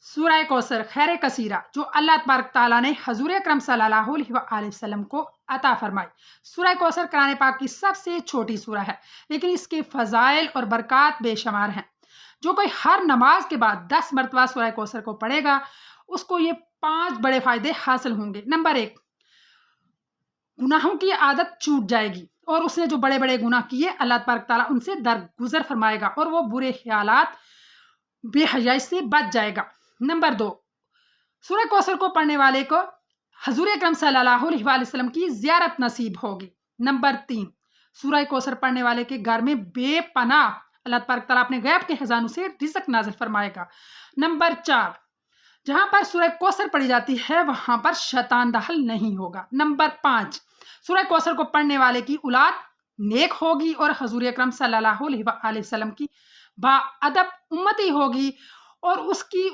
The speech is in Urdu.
سورہ کوثر خیر کثیرہ جو اللہ تبارک تعالیٰ نے حضور اکرم صلی اللہ علیہ وآلہ وسلم کو عطا فرمائی۔ سورہ کوثر قرآن پاک کی سب سے چھوٹی سورہ ہے، لیکن اس کے فضائل اور برکات بے شمار ہیں۔ جو کوئی ہر نماز کے بعد 10 مرتبہ سورہ کوثر کو پڑھے گا، اس کو یہ 5 بڑے فائدے حاصل ہوں گے۔ نمبر 1، گناہوں کی عادت چھوٹ جائے گی، اور اس نے جو بڑے بڑے گناہ کیے اللہ تبارک تعالیٰ ان سے درگزر فرمائے گا، اور وہ برے خیالات بے حیائی سے بچ جائے گا۔ نمبر 2، سورہ کوثر کو پڑھنے والے کو حضور اکرم صلی اللہ علیہ وآلہ وسلم کی زیارت نصیب ہوگی۔ نمبر 3، سورہ کوثر پڑھنے والے کے گھر میں بے پناہ اللہ تبارک تعالیٰ اپنے غیب کے خزانوں سے رزق نازل فرمائے گا۔ نمبر 4، جہاں پر سورہ کوثر پڑھی جاتی ہے وہاں پر شیطان داخل نہیں ہوگا۔ نمبر 5، سورہ کوثر کو پڑھنے والے کی اولاد نیک ہوگی اور حضور اکرم صلی اللہ علیہ وآلہ وسلم کی با ادب امتی ہوگی، اور اس کی